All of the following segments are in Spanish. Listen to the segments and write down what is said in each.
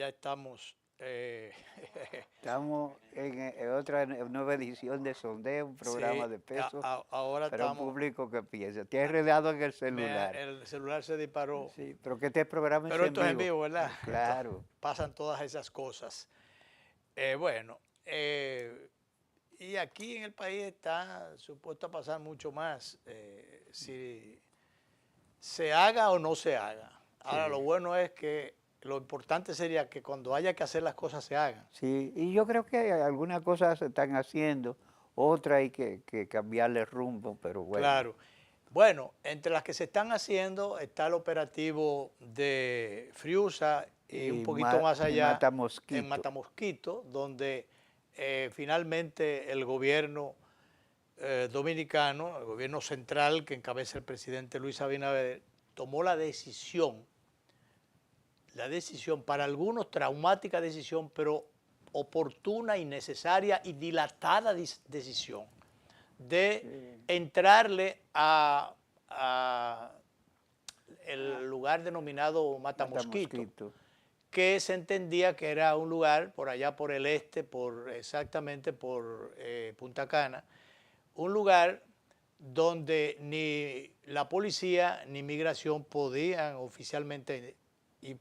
ya estamos. Estamos en otra nueva edición de Sondeo, un programa Sí, de peso ahora para un estamos. público que piensa. Te has enredado en el celular. El celular se disparó. Sí, pero que este programa es Pero en esto es en vivo. vivo, ¿verdad? Claro. Pasan todas esas cosas. Bueno, y aquí en el país está supuesto a pasar mucho más, si se haga o no se haga. Ahora, lo Sí. bueno es que lo importante sería que cuando haya que hacer las cosas se hagan. Sí, y yo creo que algunas cosas se están haciendo, otras hay que cambiarle rumbo, pero bueno. Claro. Bueno, entre las que se están haciendo está el operativo de Friusa y un poquito más Y allá mata en mosquito. Matamosquito, donde finalmente el gobierno dominicano, el gobierno central que encabeza el presidente Luis Abinader, tomó la decisión, para algunos traumática decisión, pero oportuna y necesaria y dilatada decisión, de entrarle a el lugar denominado Mata Matamosquito, mosquito. que se entendía que era un lugar por allá por el este, exactamente por Punta Cana, un lugar donde ni la policía ni migración podían oficialmente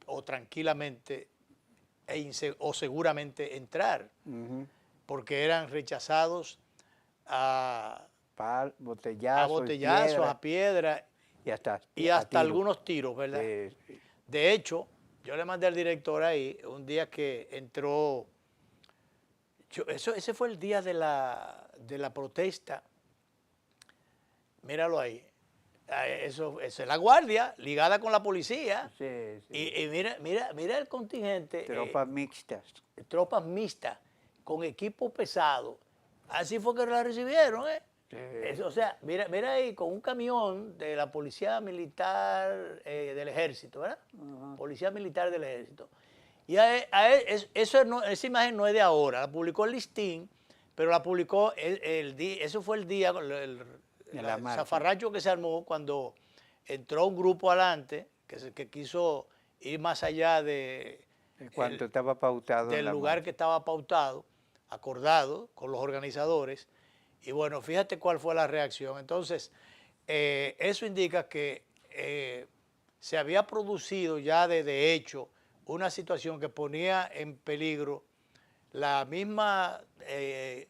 o tranquilamente o seguramente entrar, Ujú. porque eran rechazados a, a Botellazo y botellazos, piedra a piedra y hasta y a hasta tiro. algunos tiros, ¿verdad? Sí. De hecho, yo le mandé al director ahí un día que entró, ese fue el día de la protesta, míralo ahí. Eso es la guardia ligada con la policía. Sí, sí. Y mira el contingente, Tropas mixtas. tropas mixtas, con equipo pesado. Así fue que la recibieron, ¿eh? Sí. O sea, mira ahí, con un camión de la Policía Militar del Ejército, ¿verdad? Ajá. Policía Militar del Ejército. Y esa imagen no es de ahora, la publicó el Listín, pero la publicó eso fue el día, En la el marcha. zafarrancho que se armó cuando entró un grupo adelante que quiso ir más allá Cuanto estaba pautado en del la lugar que marcha. estaba pautado, acordado con los organizadores. Y bueno, fíjate cuál fue la reacción. Entonces, eso indica que se había producido ya de hecho una situación que ponía en peligro la misma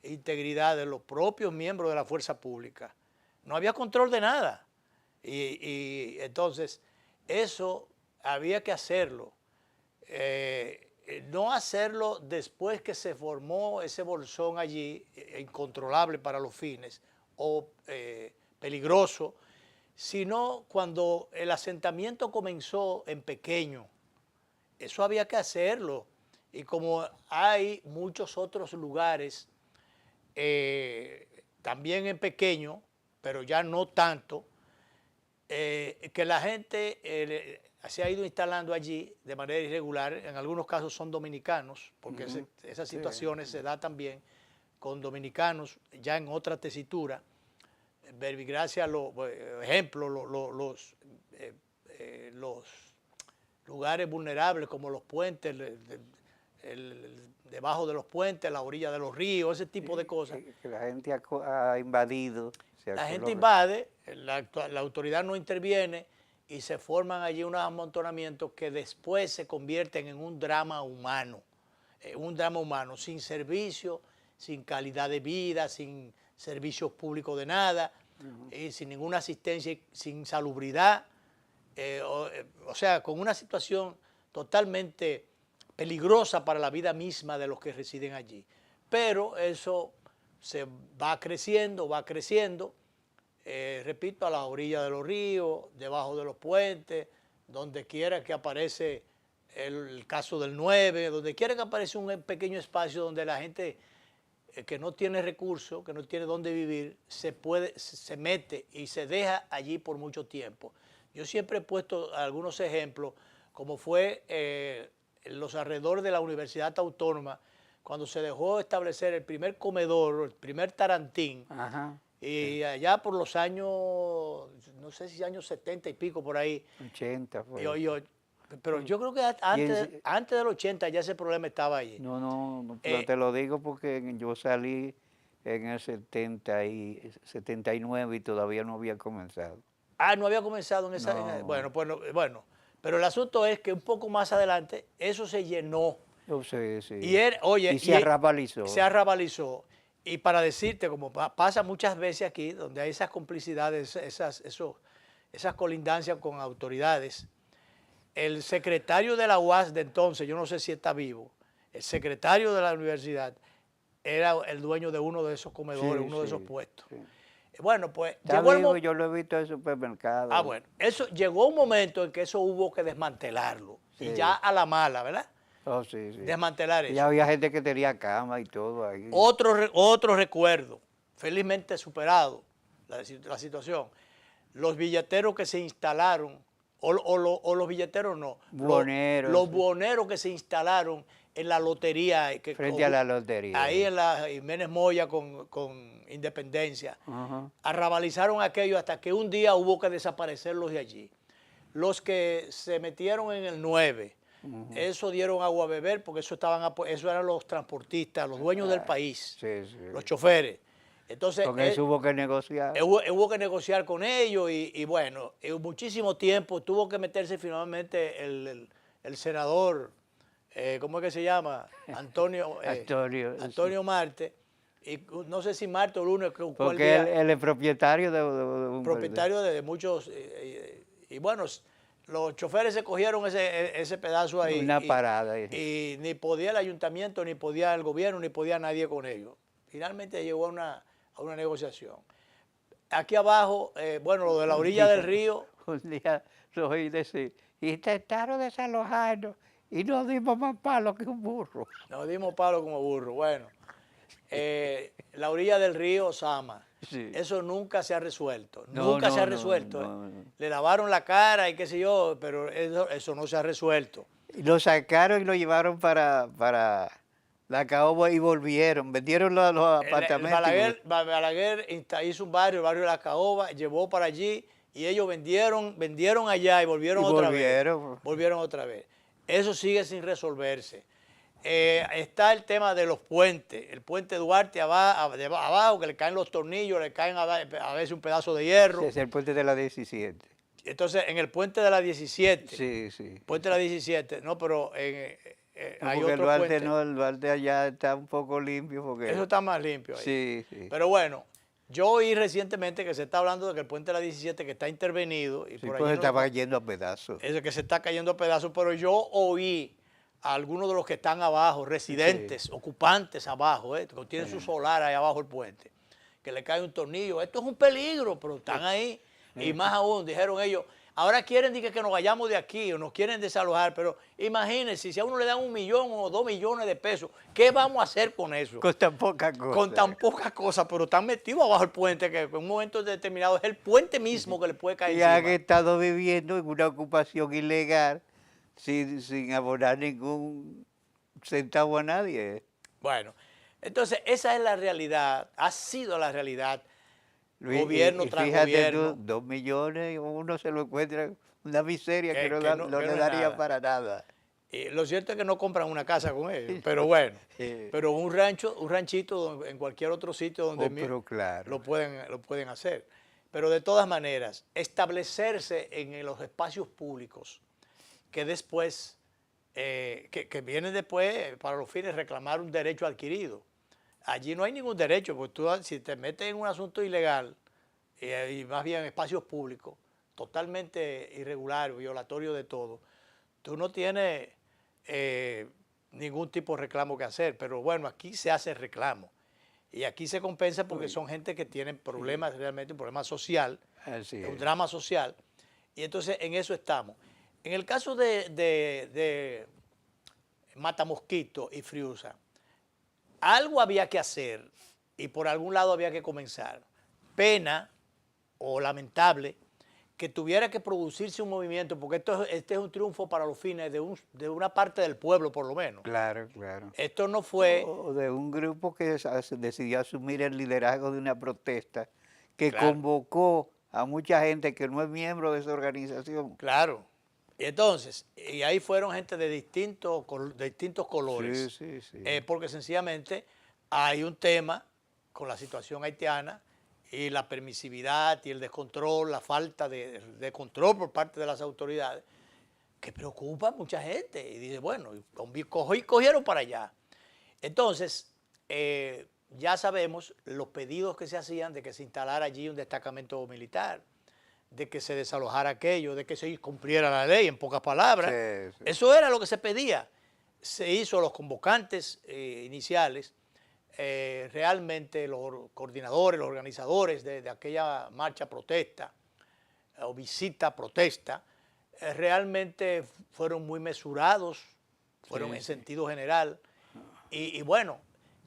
integridad de los propios miembros de la fuerza pública. No había control de nada. Y entonces, eso había que hacerlo. No hacerlo después que se formó ese bolsón allí, incontrolable para los fines, o peligroso, sino cuando el asentamiento comenzó en pequeño. Eso había que hacerlo. Y como hay muchos otros lugares, también en pequeño, pero ya no tanto, que la gente se ha ido instalando allí de manera irregular, en algunos casos son dominicanos, porque esas Sí. situaciones se da también con dominicanos ya en otra tesitura. Verbigracia, ejemplo, los lugares vulnerables como los puentes, debajo de los puentes, la orilla de los ríos, ese tipo de cosas. Que la gente ha invadido. La gente invade, la autoridad no interviene y se forman allí unos amontonamientos que después se convierten en un drama humano, sin servicio, sin calidad de vida, sin servicios públicos de nada, y sin ninguna asistencia, sin salubridad, o sea, con una situación totalmente peligrosa para la vida misma de los que residen allí. Pero eso se va creciendo, repito, a la orilla de los ríos, debajo de los puentes, donde quiera que aparece el caso del 9, donde quiera que aparece un pequeño espacio donde la gente que no tiene recursos, que no tiene dónde vivir, se mete y se deja allí por mucho tiempo. Yo siempre he puesto algunos ejemplos, como fue en los alrededores de la Universidad Autónoma, cuando se dejó establecer el primer comedor, el primer tarantín. Ajá. Y allá por los años, no sé si años 70 y pico por ahí, 80 y, fue y, eso. Pero yo creo que antes del 80 ya ese problema estaba ahí. No, pero te lo digo porque yo salí en el 79 y todavía no había comenzado. Ah, no había comenzado en No, bueno, pues bueno. Pero el asunto es que un poco más adelante eso se llenó. yo sé, Y sí. él, oye, Y se arrabalizó. se arrabalizó. Y para decirte, como pasa muchas veces aquí, donde hay esas complicidades, esas colindancias con autoridades, el secretario de la UAS de entonces, yo no sé si está vivo, el secretario de la universidad era el dueño de uno de esos comedores, Sí, uno de esos sí, puestos. sí. Bueno, pues Está llegó el vivo, momento. yo lo he visto en el supermercado. Bueno, eso llegó un momento en que eso hubo que desmantelarlo. Y ya Sí. a la mala, ¿verdad? Oh, sí, sí. Desmantelar Ya eso. había gente que tenía cama y todo ahí. Otro recuerdo, felizmente superado la situación. Los billeteros que se instalaron, o los billeteros no, Buhoneros, los buhoneros que se instalaron en la lotería, frente a la lotería. ahí en la Jiménez Moya con Independencia, Ajá. arrabalizaron aquello hasta que un día hubo que desaparecerlos de allí. Los que se metieron en el 9, eso dieron agua a beber porque eso eran los transportistas, los dueños del país, Sí, sí. los choferes. Entonces, Con eso hubo que negociar. hubo que negociar con ellos y bueno, muchísimo tiempo tuvo que meterse finalmente el senador, ¿cómo es que se llama? Antonio, sí. Marte, y no sé si Marte o Lunes, cuál Porque día, él es propietario de un... propietario de muchos, y bueno, los choferes se cogieron ese pedazo ahí Una parada. y ni podía el ayuntamiento, ni podía el gobierno, ni podía nadie con ellos. Finalmente llegó a una negociación. Aquí abajo, bueno, lo de la orilla del río. Un día lo oí decir, intentaron desalojarnos y nos dimos más palo que un burro. Nos dimos palo como burro. Bueno, la orilla del río Sama. Sí. Eso nunca se ha resuelto. No, Nunca se ha no, resuelto. no. Le lavaron la cara y qué sé yo, pero eso no se ha resuelto. Y lo sacaron y lo llevaron para la caoba y volvieron. Vendieron los apartamentos. Balaguer hizo un barrio, el barrio de la Caoba, llevó para allí y ellos vendieron allá y volvieron otra vez. Volvieron otra vez. Eso sigue sin resolverse. Está el tema de los puentes, el puente Duarte abajo, que le caen los tornillos, le caen a veces un pedazo de hierro. Sí, es el puente de la 17. Entonces, en el puente de la 17, Sí. puente de la 17, no, pero No, hay porque otro puente. el Duarte allá está un poco limpio. Porque... Eso está más limpio ahí. Sí. Pero bueno, yo oí recientemente que se está hablando de que el puente de la 17 que está intervenido. Y Sí, por pues allí estaba cayendo a pedazos. eso que se está cayendo a pedazos, pero yo oí a algunos de los que están abajo, residentes, ocupantes abajo, que tienen su solar ahí abajo el puente, que le cae un tornillo. Esto es un peligro, pero están ahí. Y más aún, dijeron ellos, ahora quieren que nos vayamos de aquí o nos quieren desalojar, pero imagínense, si a uno le dan 1 millón o 2 millones de pesos, ¿qué vamos a hacer con eso? Con tan poca cosa. Con tan poca cosa, pero están metidos abajo el puente, que en un momento determinado es el puente mismo que le puede caer Y encima. han estado viviendo en una ocupación ilegal sin abonar ningún centavo a nadie. Bueno, entonces esa es la realidad, ha sido la realidad, gobierno tras fíjate gobierno. 2 millones, uno se lo encuentra una miseria que no que le es daría nada. para nada. Lo cierto es que no compran una casa con ellos, pero bueno, pero un ranchito en cualquier otro sitio donde pero claro. lo pueden hacer. Pero de todas maneras, establecerse en los espacios públicos que después, que viene después para los fines de reclamar un derecho adquirido. Allí no hay ningún derecho, porque tú si te metes en un asunto ilegal, y más bien en espacios públicos, totalmente irregular, violatorio de todo, tú no tienes ningún tipo de reclamo que hacer, pero bueno, aquí se hace reclamo. Y aquí se compensa porque son gente que tienen problemas, realmente un problema social, un drama social, y entonces en eso estamos. En el caso de Matamosquito y Friusa, algo había que hacer y por algún lado había que comenzar. Pena o lamentable que tuviera que producirse un movimiento, porque este es un triunfo para los fines de una parte del pueblo, por lo menos. Claro. Esto no fue... O de un grupo que decidió asumir el liderazgo de una protesta que Claro. convocó a mucha gente que no es miembro de esa organización. Claro. Y entonces, y ahí fueron gente de distintos colores, Sí, sí, sí. porque sencillamente hay un tema con la situación haitiana y la permisividad y el descontrol, la falta de control por parte de las autoridades, que preocupa a mucha gente. Y dice, bueno, cogieron para allá. Entonces, ya sabemos los pedidos que se hacían de que se instalara allí un destacamento militar, de que se desalojara aquello, de que se cumpliera la ley, en pocas palabras. Sí, sí. Eso era lo que se pedía. Se hizo los convocantes iniciales, realmente los coordinadores, los organizadores de aquella marcha protesta o visita protesta, realmente fueron muy mesurados, fueron Sí, en sí. sentido general. Y bueno,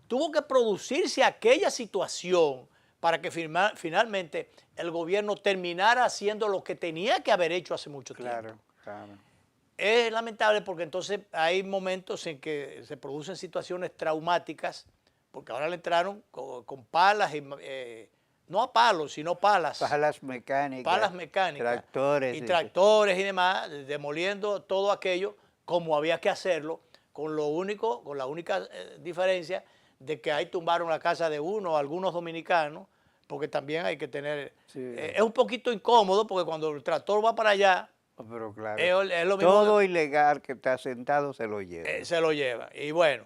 tuvo que producirse aquella situación para que finalmente el gobierno terminara haciendo lo que tenía que haber hecho hace mucho tiempo. Claro, claro. Es lamentable porque entonces hay momentos en que se producen situaciones traumáticas, porque ahora le entraron con palas, no a palos, sino palas Palas mecánicas, mecánicas tractores. y Sí, tractores y demás, demoliendo todo aquello como había que hacerlo, con la única diferencia de que ahí tumbaron la casa de uno, algunos dominicanos, porque también hay que tener, sí. es un poquito incómodo porque cuando el tractor va para allá, Pero claro, es lo mismo, todo ilegal que está sentado se lo lleva. se lo lleva. Y bueno,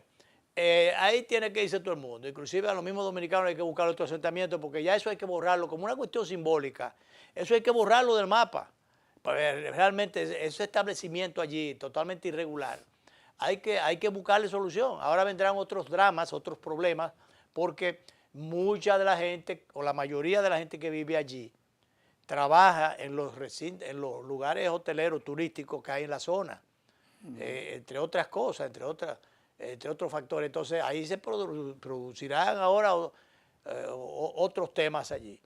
ahí tiene que irse todo el mundo. Inclusive a los mismos dominicanos hay que buscar otro asentamiento porque ya eso hay que borrarlo como una cuestión simbólica. Eso hay que borrarlo del mapa. Realmente ese establecimiento allí totalmente irregular. Hay que buscarle solución. Ahora vendrán otros dramas, otros problemas, porque mucha de la gente, o la mayoría de la gente que vive allí, trabaja en los lugares hoteleros turísticos que hay en la zona, entre otras cosas, entre otros factores. Entonces ahí se producirán ahora otros temas allí.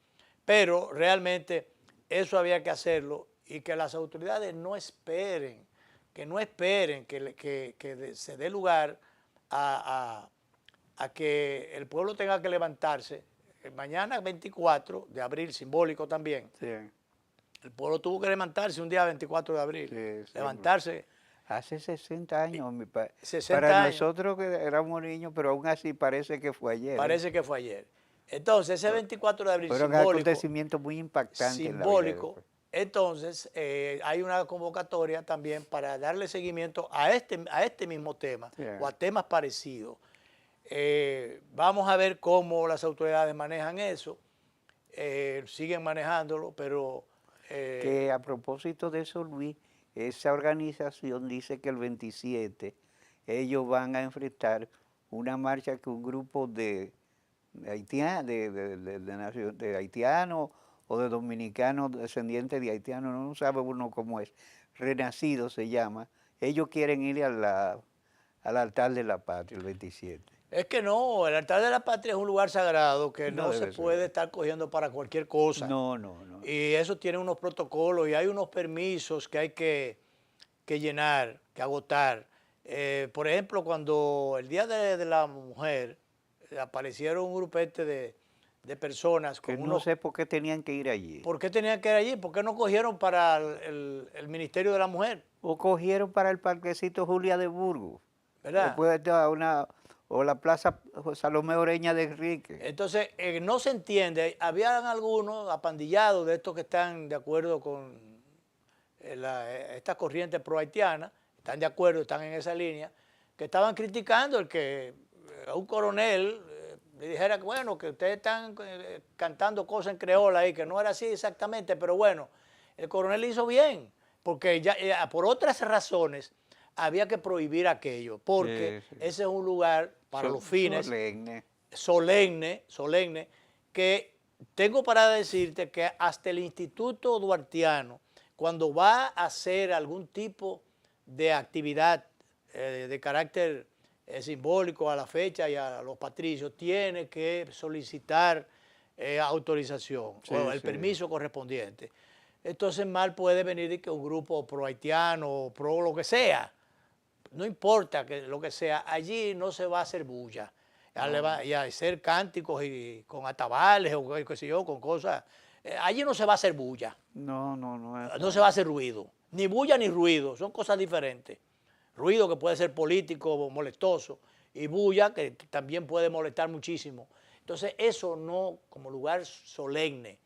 Pero realmente eso había que hacerlo y que las autoridades no esperen, que se dé lugar a que el pueblo tenga que levantarse. Mañana 24 de abril, simbólico también, Sí, el pueblo tuvo que levantarse un día 24 de abril, sí, sí. levantarse Hace 60 años, 60 para años. nosotros que éramos niños, pero aún así parece que fue ayer. Parece que fue ayer. Entonces, ese 24 de abril Fueron simbólico, acontecimientos muy impactantes en la vida. entonces hay una convocatoria también para darle seguimiento a este mismo tema, Sí. o a temas parecidos. Vamos a ver cómo las autoridades manejan eso, siguen manejándolo, pero... Que a propósito de eso, Luis, esa organización dice que el 27 ellos van a enfrentar una marcha que un grupo de haitianos o de dominicanos descendientes de haitianos, no sabe uno cómo es, Renacido se llama, ellos quieren ir al altar de la patria el 27. Es que no, el altar de la patria es un lugar sagrado que No no se debe ser. puede estar cogiendo para cualquier cosa. No, no, no. Y eso tiene unos protocolos y hay unos permisos que hay que llenar, que agotar. Por ejemplo, cuando el Día de la Mujer aparecieron un grupete de personas Que con no sé por qué tenían que ir allí. ¿Por qué tenían que ir allí? ¿Por qué no cogieron para el Ministerio de la Mujer? O cogieron para el parquecito Julia de Burgos. ¿Verdad? Después o la plaza Salomé Oreña de Enrique. Entonces, no se entiende. Habían algunos apandillados de estos que están de acuerdo con esta corriente pro-haitiana, están de acuerdo, están en esa línea, que estaban criticando el que a un coronel le dijera que bueno, que ustedes están cantando cosas en creola ahí, que no era así exactamente, pero bueno, el coronel hizo bien, porque ya por otras razones había que prohibir aquello, porque Sí, sí. ese es un lugar para los fines solemne, que tengo para decirte que hasta el Instituto Duartiano, cuando va a hacer algún tipo de actividad de carácter simbólico a la fecha y a los patricios, tiene que solicitar autorización o el permiso correspondiente. Entonces mal puede venir de que un grupo pro haitiano o pro lo que sea, no importa que lo que sea, allí no se va a hacer bulla. Y a hacer cánticos y con atabales o qué sé yo, con cosas. Allí no se va a hacer bulla. No, no, no. No se va a hacer ruido. Ni bulla ni ruido, son cosas diferentes. Ruido que puede ser político o molestoso, y bulla que también puede molestar muchísimo. Entonces eso no, como lugar solemne,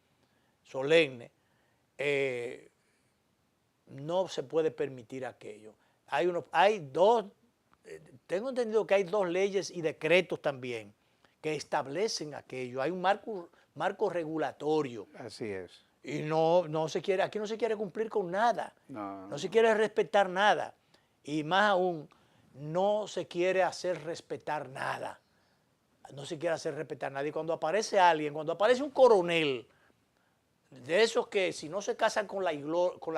no se puede permitir aquello. Tengo entendido que hay 2 leyes y decretos también que establecen aquello. Hay un marco regulatorio. Así es. Y no se quiere, aquí no se quiere cumplir con nada. No se No. quiere respetar nada. Y más aún, no se quiere hacer respetar nada. No se quiere hacer respetar nada. Y cuando aparece alguien, cuando aparece un coronel, de esos que si no se casan con la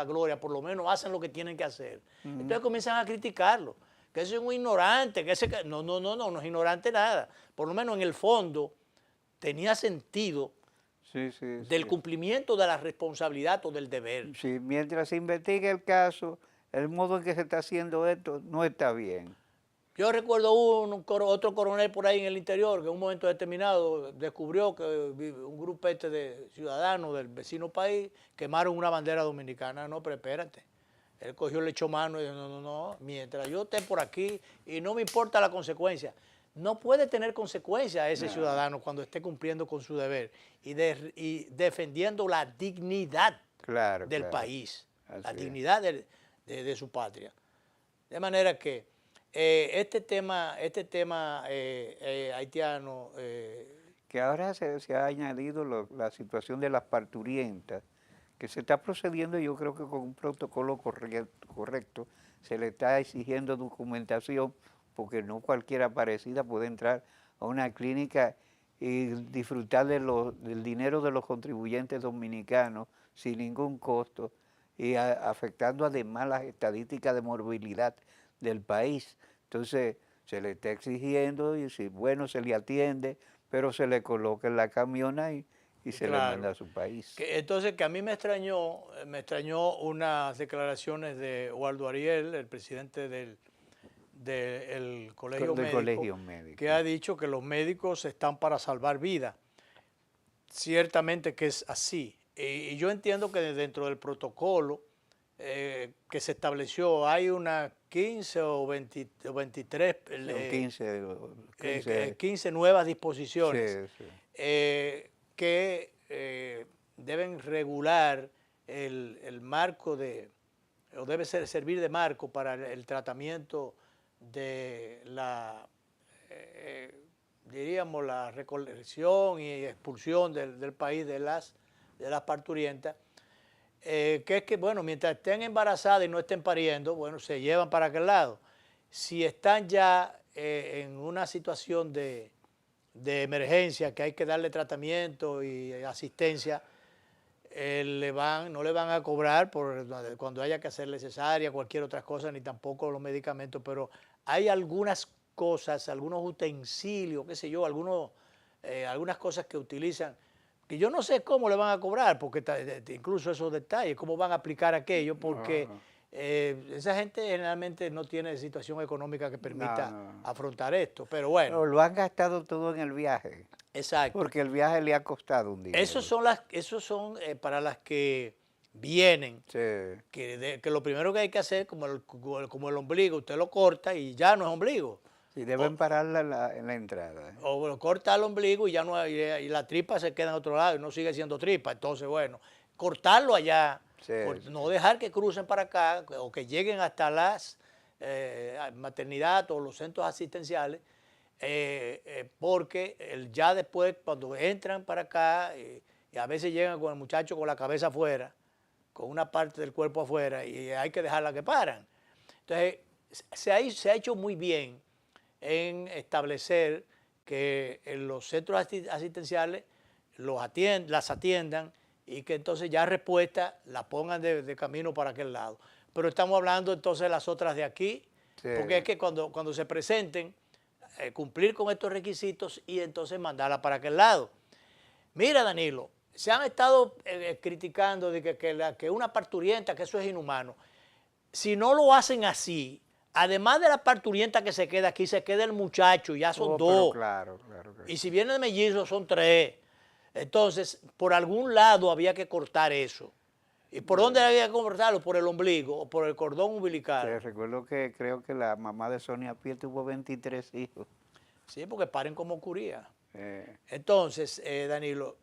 gloria, por lo menos hacen lo que tienen que hacer. Entonces comienzan a criticarlo. Que ese es un ignorante, no es ignorante nada. Por lo menos en el fondo tenía sentido Sí, del cumplimiento de la responsabilidad o del deber. Sí, mientras se investigue el caso, el modo en que se está haciendo esto no está bien. Yo recuerdo otro coronel por ahí en el interior que en un momento determinado descubrió que un grupete de ciudadanos del vecino país quemaron una bandera dominicana. No, pero espérate. Él cogió, le echó mano y dijo, no, mientras yo esté por aquí y no me importa la consecuencia. No puede tener consecuencias ese ciudadano cuando esté cumpliendo con su deber y defendiendo la dignidad del país, la dignidad de su patria. De manera que este tema haitiano... que ahora se ha añadido la situación de las parturientas, que se está procediendo, yo creo que con un protocolo correcto, se le está exigiendo documentación, porque no cualquiera parecida puede entrar a una clínica y disfrutar del dinero de los contribuyentes dominicanos sin ningún costo, y afectando además las estadísticas de morbilidad del país. Entonces se le está exigiendo y si bueno se le atiende, pero se le coloca en la camiona y se le manda a su país. Entonces, que a mí me extrañó unas declaraciones de Waldo Ariel, el presidente del Colegio Médico, que ha dicho que los médicos están para salvar vidas. Ciertamente que es así. Y yo entiendo que dentro del protocolo que se estableció hay unas 15 o 23 15 nuevas disposiciones que deben regular el marco o debe servir de marco para el tratamiento de diríamos, la recolección y expulsión del país de las parturientas, que es que, bueno, mientras estén embarazadas y no estén pariendo, bueno, se llevan para aquel lado. Si están ya en una situación de emergencia, que hay que darle tratamiento y asistencia, no le van a cobrar cuando haya que hacerle cesárea, cualquier otra cosa, ni tampoco los medicamentos, pero hay algunas cosas, algunos utensilios, qué sé yo, algunas cosas que utilizan, que yo no sé cómo le van a cobrar, porque incluso esos detalles, cómo van a aplicar aquello, porque esa gente generalmente no tiene situación económica que permita afrontar esto, pero bueno. Pero lo han gastado todo en el viaje. Exacto. Porque el viaje le ha costado un dinero. Esos son para las que vienen, sí. que lo primero que hay que hacer, como el ombligo, usted lo corta y ya no es ombligo. Sí, deben pararla en la entrada. O lo corta el ombligo y ya no y la tripa se queda en otro lado y no sigue siendo tripa. Entonces, bueno, cortarlo allá, no dejar que crucen para acá o que lleguen hasta las maternidades o los centros asistenciales, porque ya después cuando entran para acá y a veces llegan con el muchacho con la cabeza afuera, con una parte del cuerpo afuera y hay que dejarla que paran. Entonces, se ha hecho muy bien en establecer que en los centros asistenciales las atiendan y que entonces ya respuesta la pongan de camino para aquel lado. Pero estamos hablando entonces de las otras de aquí, porque es que cuando se presenten, cumplir con estos requisitos y entonces mandarla para aquel lado. Mira, Danilo, se han estado criticando de que una parturienta, que eso es inhumano. Si no lo hacen así, además de la parturienta que se queda aquí, se queda el muchacho, ya son dos. Claro. Y si viene de mellizos, son 3. Entonces, por algún lado había que cortar eso. ¿Y por dónde había que cortarlo? ¿Por el ombligo o por el cordón umbilical? Recuerdo que creo que la mamá de Sonia Piel tuvo 23 hijos. Sí, porque paren como curía. Eh, Entonces, Danilo,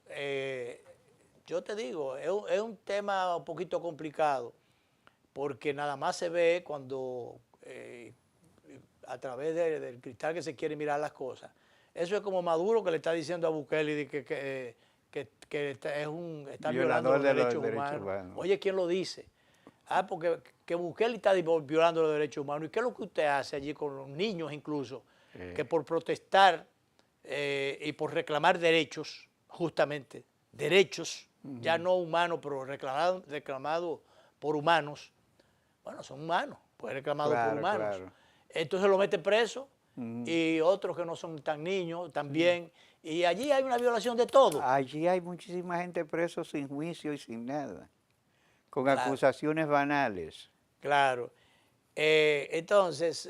yo te digo, es un tema un poquito complicado, porque nada más se ve cuando a través del cristal que se quiere mirar las cosas. Eso es como Maduro que le está diciendo a Bukele que está violando los derechos humanos. Oye, ¿quién lo dice? Ah, porque que Bukele está violando los derechos humanos. ¿Y qué es lo que usted hace allí con los niños incluso? Que por protestar y por reclamar derechos, justamente, derechos, ya no humanos, pero reclamados por humanos. Bueno, son humanos, pues reclamados por humanos. Claro. Entonces lo meten preso y otros que no son tan niños también. Y allí hay una violación de todo. Allí hay muchísima gente preso sin juicio y sin nada, con acusaciones banales. Claro. Entonces,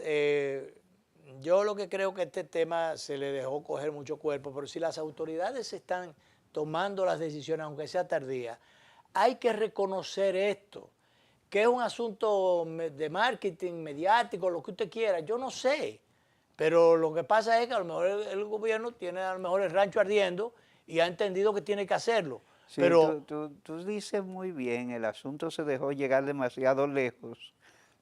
yo lo que creo que este tema se le dejó coger mucho cuerpo, pero si las autoridades están tomando las decisiones, aunque sea tardía, hay que reconocer esto, que es un asunto de marketing, mediático, lo que usted quiera, yo no sé, pero lo que pasa es que a lo mejor el gobierno tiene a lo mejor el rancho ardiendo y ha entendido que tiene que hacerlo. Sí, pero tú dices muy bien, el asunto se dejó llegar demasiado lejos,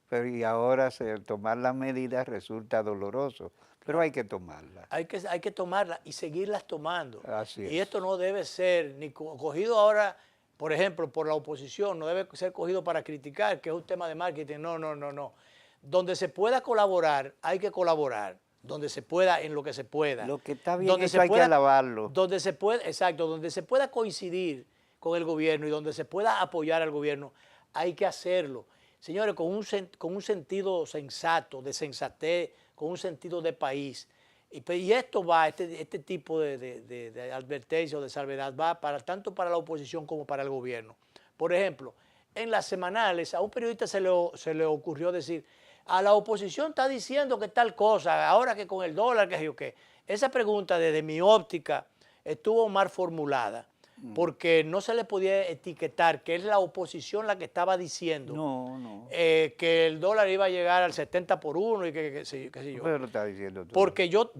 pero y ahora tomar las medidas resulta doloroso, pero hay que tomarlas. Hay que tomarlas y seguirlas tomando. Así es. Y esto no debe ser ni cogido ahora, por ejemplo, por la oposición, no debe ser cogido para criticar, que es un tema de marketing. No, no, no, no. Donde se pueda colaborar, hay que colaborar. Donde se pueda, en lo que se pueda. Lo que está bien hecho hay que alabarlo. Donde se pueda, exacto, donde se pueda coincidir con el gobierno y donde se pueda apoyar al gobierno, hay que hacerlo. Señores, con un sentido sensato, de sensatez, con un sentido de país. Y esto va, este tipo de advertencia o de salvedad va tanto para la oposición como para el gobierno. Por ejemplo, en las semanales a un periodista se le ocurrió decir, a la oposición está diciendo que tal cosa, ahora que con el dólar, que yo qué. Esa pregunta desde mi óptica estuvo mal formulada, porque no se le podía etiquetar que es la oposición la que estaba diciendo que el dólar iba a llegar al 70 por 1 y que sé yo. Pero lo está diciendo tú. Porque yo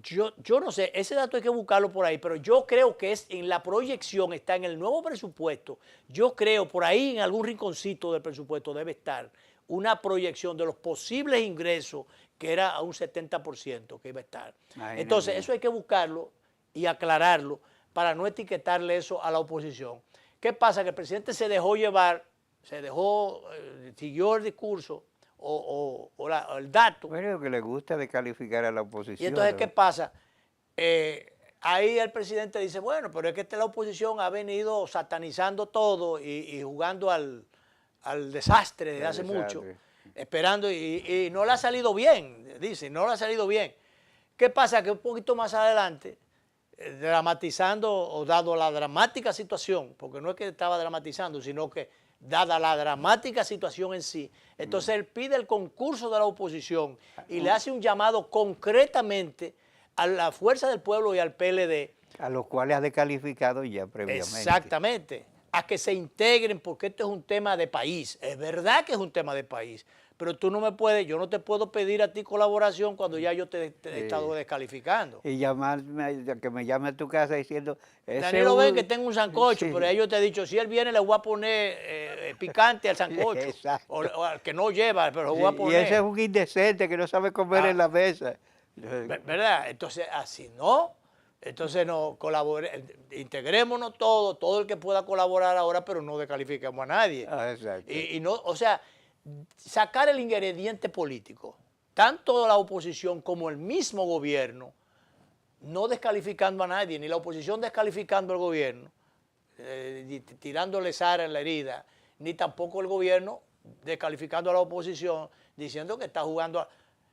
no sé, ese dato hay que buscarlo por ahí, pero yo creo que es en la proyección, está en el nuevo presupuesto. Yo creo por ahí en algún rinconcito del presupuesto debe estar una proyección de los posibles ingresos que era a un 70% que iba a estar. Entonces, eso hay que buscarlo y aclararlo para no etiquetarle eso a la oposición. ¿Qué pasa? Que el presidente se dejó llevar, siguió el discurso o el dato. Bueno, lo que le gusta descalificar a la oposición. Y entonces, ¿qué pasa? Ahí el presidente dice, bueno, pero es que la oposición ha venido satanizando todo y jugando al desastre desde hace mucho, esperando y no le ha salido bien, dice, no le ha salido bien. ¿Qué pasa? Que un poquito más adelante, dramatizando o dado la dramática situación, porque no es que estaba dramatizando, sino que dada la dramática situación en sí, entonces él pide el concurso de la oposición y le hace un llamado concretamente a la Fuerza del Pueblo y al PLD. A los cuales ha descalificado ya previamente. Exactamente. A que se integren porque esto es un tema de país. Es verdad que es un tema de país, pero tú no me puedes, yo no te puedo pedir a ti colaboración cuando ya yo te he estado descalificando. Y que me llame a tu casa diciendo... Danilo ven que tengo un sancocho, pero ya yo te he dicho, si él viene le voy a poner picante al sancocho. O al que no lleva, pero lo voy a poner. Y ese es un indecente que no sabe comer en la mesa. ¿Verdad? Entonces, así no. Entonces, integrémonos todos, todo el que pueda colaborar ahora, pero no descalifiquemos a nadie. Exacto. Y no, o sea, sacar el ingrediente político, tanto la oposición como el mismo gobierno, no descalificando a nadie, ni la oposición descalificando al gobierno, tirándole sal en la herida, ni tampoco el gobierno descalificando a la oposición, diciendo que está jugando a...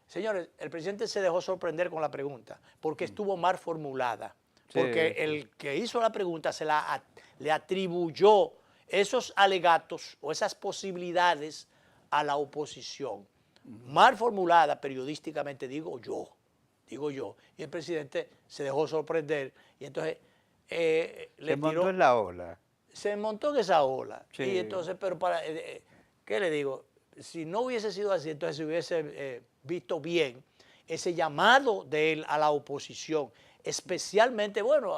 Señores, el presidente se dejó sorprender con la pregunta, porque estuvo mal formulada, porque el que hizo la pregunta le atribuyó esos alegatos o esas posibilidades a la oposición. Mal formulada periodísticamente, digo yo. Y el presidente se dejó sorprender y entonces le montó en la ola. se montó en esa ola. Sí. Y entonces, pero ¿qué le digo? Si no hubiese sido así, entonces se hubiese visto bien ese llamado de él a la oposición, especialmente, bueno,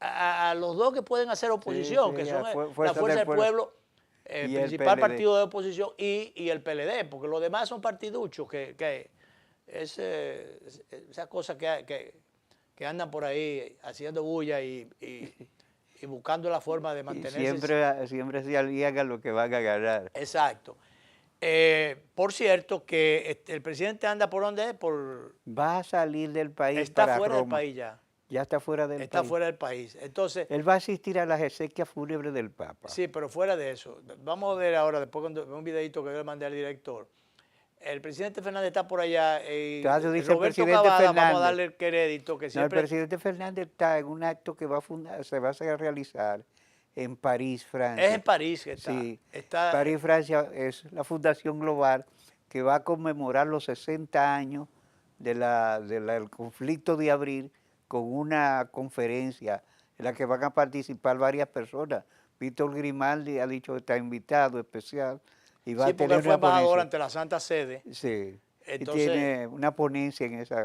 a los dos que pueden hacer oposición, sí, que son la Fuerza Fuerza del Pueblo, y el el principal PLD. partido de oposición, y el PLD, porque los demás son partiduchos, que es esa cosa que andan por ahí haciendo bulla y buscando la forma de Y mantenerse. siempre se alían a lo que van a ganar. Exacto. Por cierto, que el presidente anda por donde es, Va a salir del país está para fuera del Roma. país ya. Ya está fuera del Está país. fuera del país. Entonces, Él va a asistir a las exequias fúnebres del Papa. sí, pero fuera de eso. Vamos a ver ahora, después cuando un videito que yo le mandé al director. El presidente Fernández está por allá. Claro, dice el Roberto presidente Cavada, vamos a Fernández. darle el crédito que No, el siempre... presidente Fernández está en un acto que se va a realizar en París, Francia. Es en París que está. Sí, Está París, Francia es la Fundación Global que va a conmemorar los 60 años del conflicto de abril con una conferencia en la que van a participar varias personas. Víctor Grimaldi ha dicho que está invitado especial y va sí, a porque tener él fue una embajador ponencia. ante la Santa Sede. Sí, Entonces, y tiene una ponencia en esa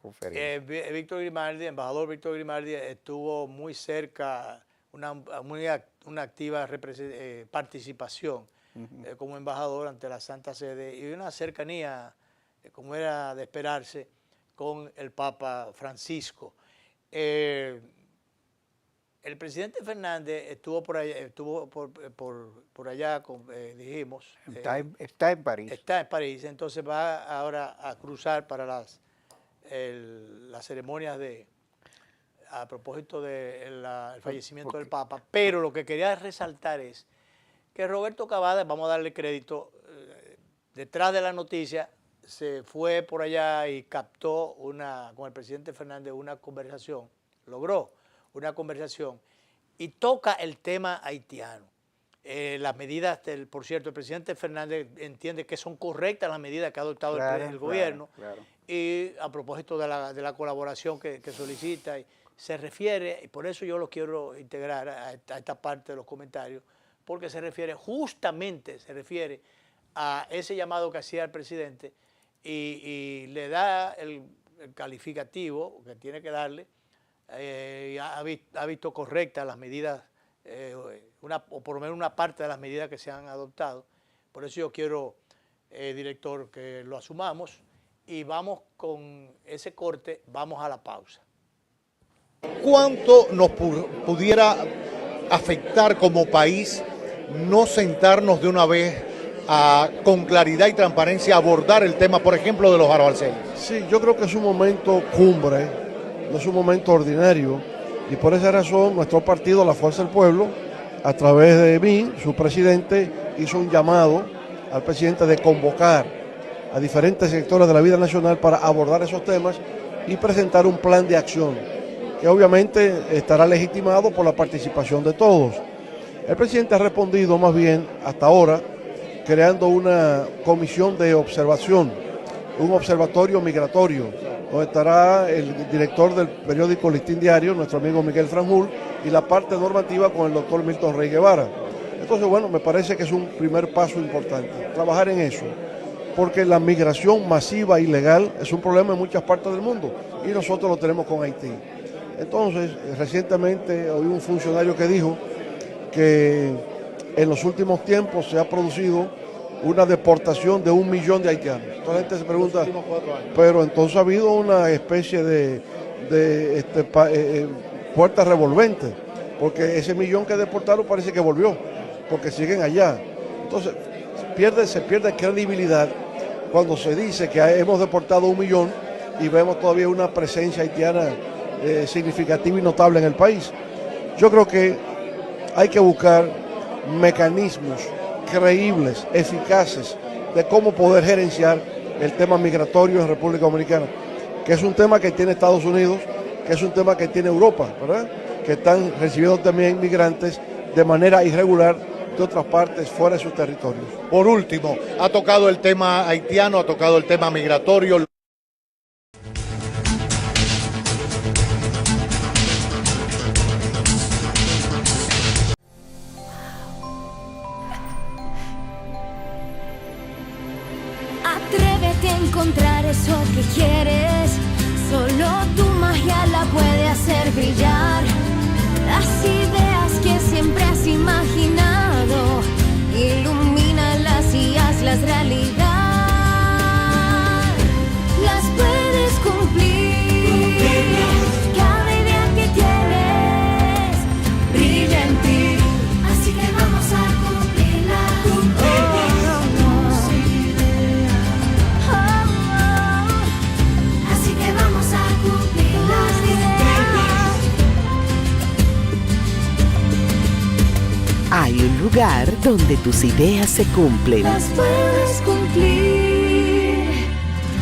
conferencia. Víctor Grimaldi, embajador Víctor Grimaldi, estuvo muy cerca, una activa participación como embajador ante la Santa Sede y una cercanía, como era de esperarse, con el Papa Francisco. El presidente Fernández estuvo por allá, dijimos. Está en París. Está en París, entonces va ahora a cruzar para las ceremonias a propósito del fallecimiento del Papa. Pero lo que quería resaltar es que Roberto Cavada, vamos a darle crédito, detrás de la noticia, se fue por allá y captó con el presidente Fernández una conversación, logró una conversación y toca el tema haitiano. Las medidas, por cierto, el presidente Fernández entiende que son correctas las medidas que ha adoptado el gobierno. Claro. Y a propósito de la colaboración que solicita, se refiere, y por eso yo lo quiero integrar a esta parte de los comentarios, porque justamente se refiere a ese llamado que hacía el presidente y le da el calificativo que tiene que darle. Ha visto correctas las medidas, o por lo menos una parte de las medidas que se han adoptado. Por eso yo quiero, director, que lo asumamos y vamos con ese corte, vamos a la pausa. ¿Cuánto nos pudiera afectar como país no sentarnos de una vez con claridad y transparencia a abordar el tema, por ejemplo, de los aranceles? Sí, yo creo que es un momento cumbre, no es un momento ordinario, y por esa razón nuestro partido, la Fuerza del Pueblo, a través de mí, su presidente, hizo un llamado al presidente de convocar a diferentes sectores de la vida nacional para abordar esos temas y presentar un plan de acción, que obviamente estará legitimado por la participación de todos. El presidente ha respondido más bien hasta ahora creando una comisión de observación, un observatorio migratorio, donde estará el director del periódico Listín Diario, nuestro amigo Miguel Franjul, y la parte normativa con el doctor Milton Rey Guevara. Entonces, bueno, me parece que es un primer paso importante, trabajar en eso, porque la migración masiva e ilegal es un problema en muchas partes del mundo, y nosotros lo tenemos con Haití. Entonces, recientemente oí un funcionario que dijo que en los últimos tiempos se ha producido una deportación de 1 millón de haitianos. Toda la gente se pregunta, pero entonces ha habido una especie de puerta revolvente, porque ese millón que deportaron parece que volvió, porque siguen allá. Entonces se pierde credibilidad cuando se dice que hemos deportado 1 millón y vemos todavía una presencia haitiana significativa y notable en el país. Yo creo que hay que buscar mecanismos creíbles, eficaces, de cómo poder gerenciar el tema migratorio en República Dominicana, que es un tema que tiene Estados Unidos, que es un tema que tiene Europa, ¿verdad? Que están recibiendo también migrantes de manera irregular de otras partes fuera de sus territorios. Por último, ha tocado el tema haitiano, ha tocado el tema migratorio. Atrévete a encontrar eso que quieres. Solo tu magia la puede hacer brillar. Las ideas que siempre has imaginado, ilumínalas y hazlas realidad. Las puedes cumplir. Cada idea que tienes brilla en ti. Así que vamos a cumplirla. Así que vamos a cumplir las ideas. Hay un lugar donde tus ideas se cumplen. Las puedes cumplir.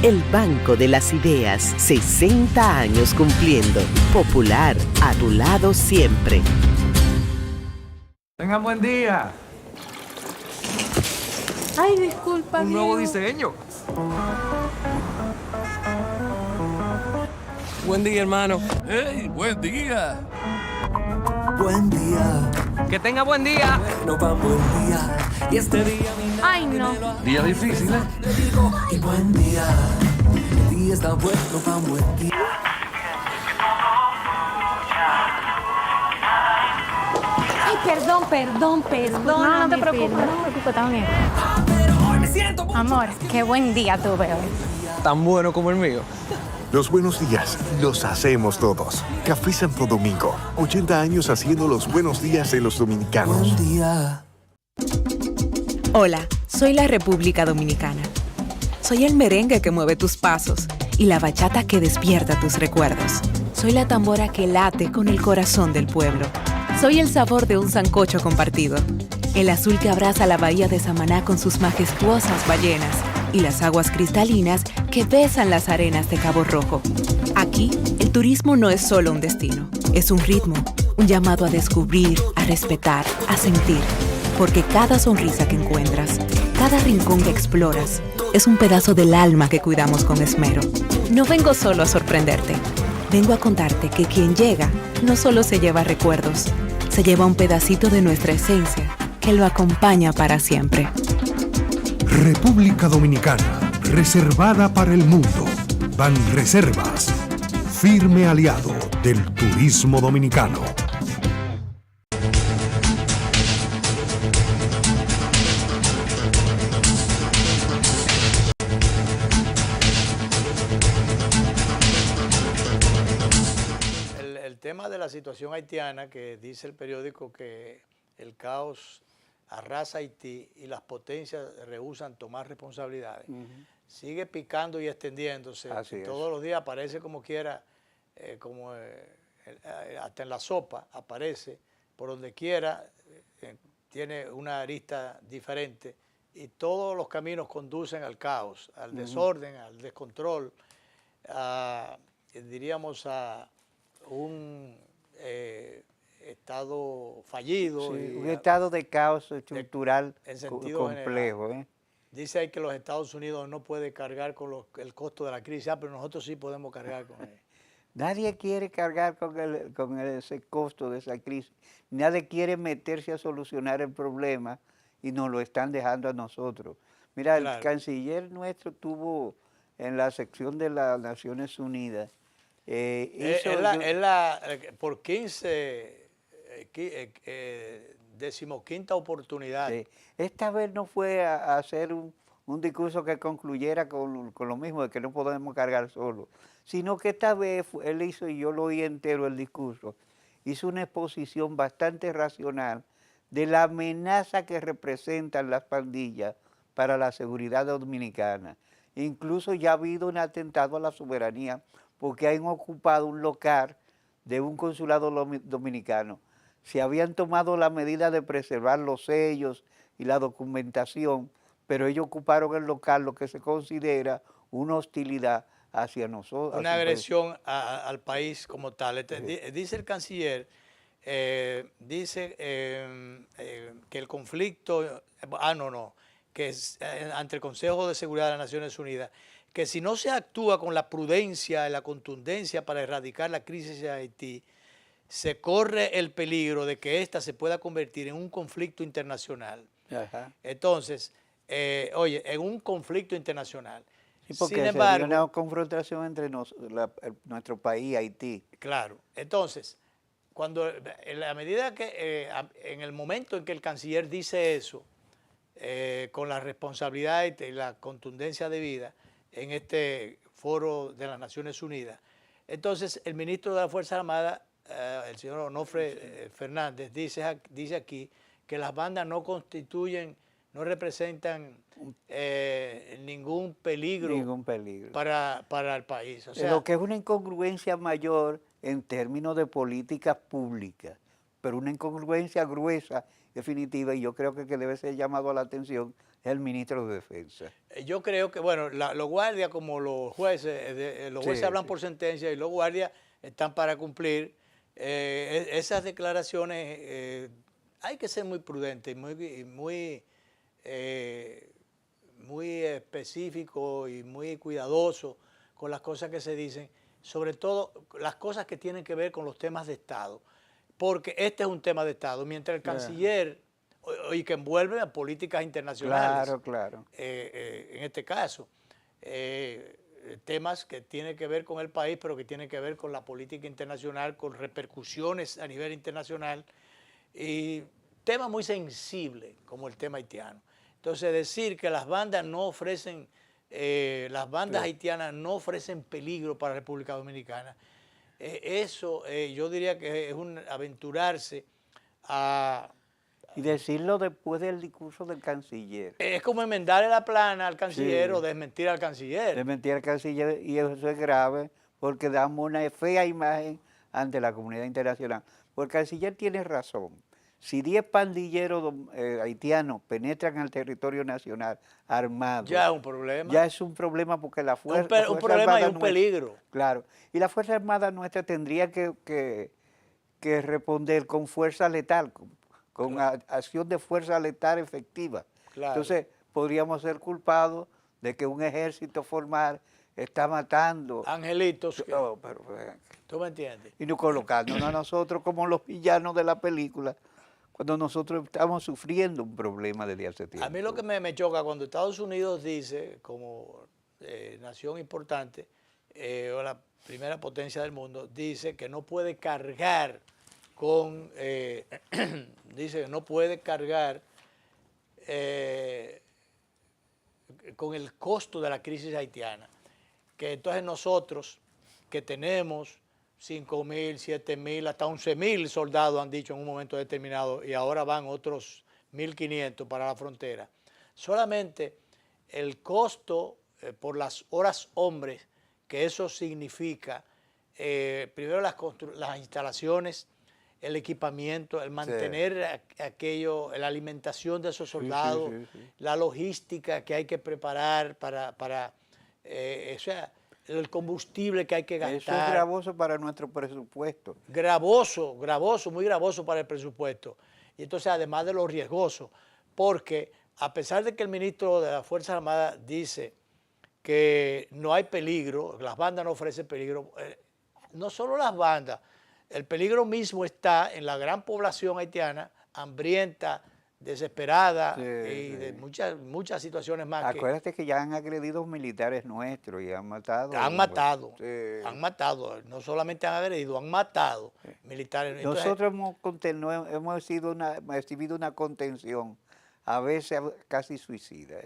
El Banco de las Ideas, 60 años cumpliendo. Popular, a tu lado siempre. Tengan buen día. Ay, disculpa. Un nuevo Diego. diseño. Buen día, hermano. ¡Hey, buen día! Buen día, Que tenga buen día. no va buen día. Y este día mi Ay, no. Día difícil, ¿eh? te digo, y buen día. El día está bueno, va buen día. Ay, perdón. No, no te preocupes, está bien. Pero hoy me siento mucho. Amor, qué buen día tuve hoy. Tan bueno como el mío. Los buenos días los hacemos todos. Café Santo Domingo, 80 años haciendo los buenos días de los dominicanos. Buen día. Hola, soy la República Dominicana. Soy el merengue que mueve tus pasos y la bachata que despierta tus recuerdos. Soy la tambora que late con el corazón del pueblo. Soy el sabor de un sancocho compartido. El azul que abraza la bahía de Samaná con sus majestuosas ballenas y las aguas cristalinas que besan las arenas de Cabo Rojo. Aquí, el turismo no es solo un destino, es un ritmo, un llamado a descubrir, a respetar, a sentir. Porque cada sonrisa que encuentras, cada rincón que exploras, es un pedazo del alma que cuidamos con esmero. No vengo solo a sorprenderte, vengo a contarte que quien llega no solo se lleva recuerdos, se lleva un pedacito de nuestra esencia que lo acompaña para siempre. República Dominicana, reservada para el mundo. Banreservas, firme aliado del turismo dominicano. El tema de la situación haitiana, que dice el periódico que el caos arrasa Haití y las potencias rehúsan tomar responsabilidades, sigue picando y extendiéndose. Todos los días aparece como quiera, hasta en la sopa aparece, por donde quiera, tiene una arista diferente y todos los caminos conducen al caos, al desorden, al descontrol, diríamos a un estado fallido. Sí, un estado de caos estructural en sentido complejo. Dice ahí que los Estados Unidos no puede cargar con el costo de la crisis, pero nosotros sí podemos cargar con él. Nadie quiere cargar con ese costo de esa crisis. Nadie quiere meterse a solucionar el problema y nos lo están dejando a nosotros. Mira, el canciller nuestro tuvo en la sección de las Naciones Unidas, por 15ª oportunidad. Sí. Esta vez no fue a hacer un discurso que concluyera con lo mismo, de que no podemos cargar solo, sino que esta vez él hizo, y yo lo oí entero el discurso, hizo una exposición bastante racional de la amenaza que representan las pandillas para la seguridad dominicana. Incluso ya ha habido un atentado a la soberanía porque han ocupado un local de un consulado dominicano. Se habían tomado la medida de preservar los sellos y la documentación, pero ellos ocuparon el local, lo que se considera una hostilidad hacia nosotros. Una agresión al país como tal. Dice el canciller, que el conflicto, que es ante el Consejo de Seguridad de las Naciones Unidas, que si no se actúa con la prudencia y la contundencia para erradicar la crisis de Haití, se corre el peligro de que ésta se pueda convertir en un conflicto internacional. Entonces, en un conflicto internacional, Sí, porque Sin sería embargo, una confrontación entre nuestro país y Haití. claro, entonces, cuando en la medida que, en el momento en que el canciller dice eso, con la responsabilidad y la contundencia debida en este foro de las Naciones Unidas, entonces el ministro de las Fuerzas Armadas, el señor Onofre Fernández, dice aquí que las bandas no representan ningún peligro, para el país. O sea, lo que es una incongruencia mayor en términos de políticas públicas, pero una incongruencia gruesa, definitiva, y yo creo que debe ser llamado a la atención el ministro de Defensa. Yo creo que, bueno, los guardias, como los jueces, hablan por sentencia y los guardias están para cumplir. Esas declaraciones hay que ser muy prudentes, muy específico y muy cuidadoso con las cosas que se dicen, sobre todo las cosas que tienen que ver con los temas de Estado, porque este es un tema de Estado, mientras el canciller, y que envuelve a políticas internacionales, claro. En este caso, temas que tienen que ver con el país, pero que tienen que ver con la política internacional, con repercusiones a nivel internacional, y temas muy sensibles como el tema haitiano. Entonces, decir que las bandas no ofrecen, las bandas haitianas no ofrecen peligro para la República Dominicana, eso yo diría que es un aventurarse a... Y decirlo después del discurso del canciller. Es como enmendarle la plana al canciller o desmentir al canciller. Desmentir al canciller, y eso es grave porque damos una fea imagen ante la comunidad internacional. Porque el canciller tiene razón. Si 10 pandilleros haitianos penetran al territorio nacional armados... Ya es un problema. Ya es un problema porque la fuerza... Un problema y un peligro. Claro. Y la Fuerza Armada nuestra tendría que responder con fuerza letal, con acción de fuerza letal efectiva. Claro. Entonces, podríamos ser culpados de que un ejército formal está matando... Angelitos. pero, ¿tú me entiendes? Y no colocándonos a nosotros como los villanos de la película, cuando nosotros estamos sufriendo un problema desde hace tiempo. A mí lo que me choca cuando Estados Unidos dice, como nación importante, o la primera potencia del mundo, dice que no puede cargar con, dice que no puede cargar con el costo de la crisis haitiana. Que entonces nosotros, que tenemos 5.000, 7.000, hasta 11.000 soldados, han dicho en un momento determinado, y ahora van otros 1.500 para la frontera, solamente el costo por las horas hombres que eso significa, primero las instalaciones, el equipamiento, el mantener aquello, la alimentación de esos soldados, la logística que hay que preparar para o sea, el combustible que hay que gastar. Eso es gravoso para nuestro presupuesto. Gravoso, muy gravoso para el presupuesto. Y entonces, además de lo riesgoso, porque a pesar de que el ministro de las Fuerzas Armadas dice que no hay peligro, las bandas no ofrecen peligro, no solo las bandas, el peligro mismo está en la gran población haitiana, hambrienta, desesperada y de muchas situaciones más. Acuérdate que ya han agredido militares nuestros y han matado. Han matado, no solamente han agredido, han matado militares. Entonces, nosotros hemos recibido una contención, a veces casi suicida.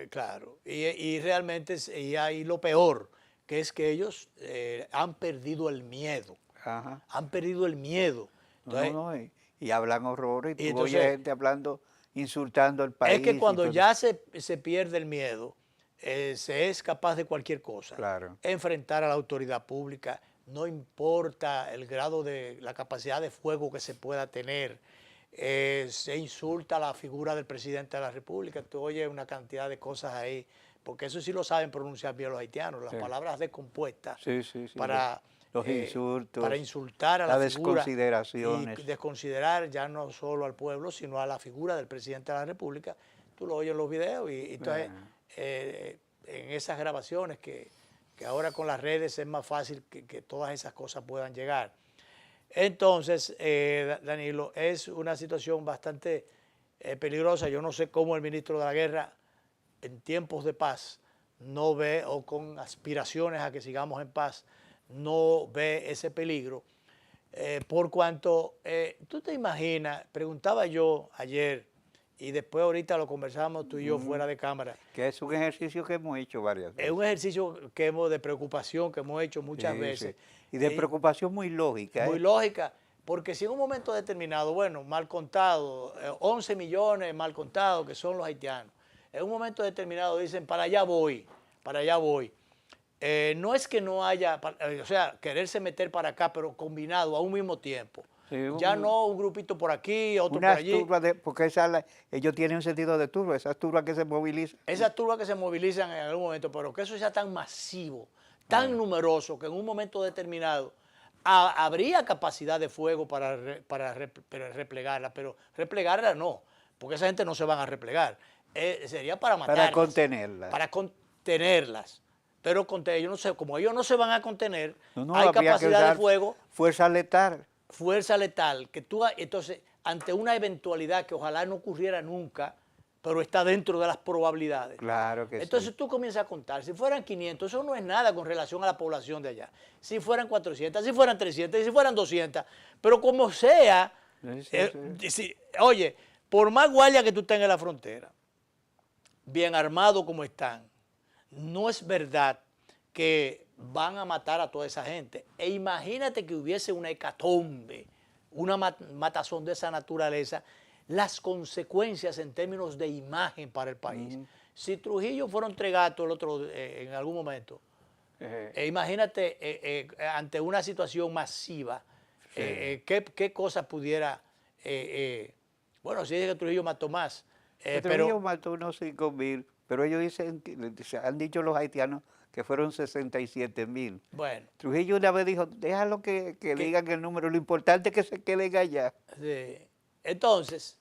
Claro. Y realmente, y hay lo peor, que es que ellos han perdido el miedo. Han perdido el miedo. Entonces, y hablan horrores, y tú oyes gente hablando, insultando al país. Es que cuando ya se pierde el miedo, se es capaz de cualquier cosa. Claro. Enfrentar a la autoridad pública, no importa el grado de la capacidad de fuego que se pueda tener. Se insulta a la figura del presidente de la República. Tú oyes una cantidad de cosas ahí, porque eso sí lo saben pronunciar bien los haitianos, las palabras descompuestas para... los insultos, para insultar a la figura, desconsideraciones. Y desconsiderar ya no solo al pueblo, sino a la figura del presidente de la República. Tú lo oyes en los videos y entonces en esas grabaciones que ahora con las redes es más fácil que todas esas cosas puedan llegar. Entonces, Danilo, es una situación bastante peligrosa. Yo no sé cómo el ministro de la Guerra, en tiempos de paz, no ve, o con aspiraciones a que sigamos en paz, no ve ese peligro. Por cuanto, tú te imaginas, preguntaba yo ayer, y después ahorita lo conversábamos tú y yo fuera de cámara. Que es un ejercicio que hemos hecho varias veces. Es un ejercicio de preocupación que hemos hecho muchas veces. Sí. Y de preocupación muy lógica. Muy lógica, porque si en un momento determinado, bueno, mal contado, 11 millones mal contados que son los haitianos, en un momento determinado dicen, para allá voy, para allá voy. No es que no haya, o sea, quererse meter para acá, pero combinado a un mismo tiempo. Sí, ya no un grupito por aquí, otro por allí. Porque ellos tienen un sentido de turba, esas turbas que se movilizan. Esas turbas que se movilizan en algún momento, pero que eso sea tan masivo, tan numeroso, que en un momento determinado habría capacidad de fuego para replegarla, pero replegarla no, porque esa gente no se van a replegar. Sería para matarlas. Para contenerlas. Para contenerlas. Pero yo no sé, como ellos no se van a contener, hay capacidad de fuego. Fuerza letal. Fuerza letal. Entonces, ante una eventualidad que ojalá no ocurriera nunca, pero está dentro de las probabilidades. Claro que Entonces tú comienzas a contar, si fueran 500, eso no es nada con relación a la población de allá. Si fueran 400, si fueran 300, si fueran 200, pero como sea, oye, por más guardia que tú tengas en la frontera, bien armados como están, no es verdad que van a matar a toda esa gente. E imagínate que hubiese una hecatombe, una matazón de esa naturaleza, las consecuencias en términos de imagen para el país. Si Trujillo fueron 3 gatos en algún momento, imagínate ante una situación masiva, qué cosa pudiera... bueno, si dice que Trujillo mató más. Trujillo mató unos 5.000, pero ellos dicen, han dicho los haitianos que fueron 67.000. Bueno. Trujillo una vez dijo, déjalo que digan el número, lo importante es que se queden allá. Sí. Entonces,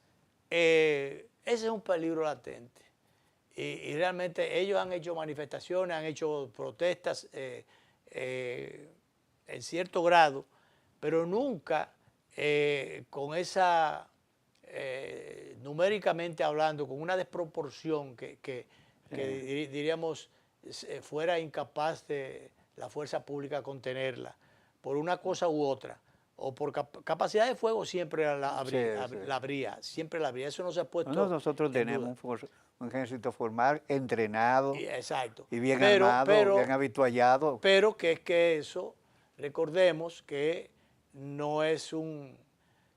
ese es un peligro latente. Y realmente ellos han hecho manifestaciones, han hecho protestas en cierto grado, pero nunca con esa, numéricamente hablando, con una desproporción que diríamos fuera incapaz de la fuerza pública contenerla, por una cosa u otra. O por capacidad de fuego siempre la habría, siempre la habría. Eso no se ha puesto. Nosotros tenemos un ejército formal, entrenado, exacto, y bien armado, bien habituallado. Pero que es que eso, recordemos que no es un...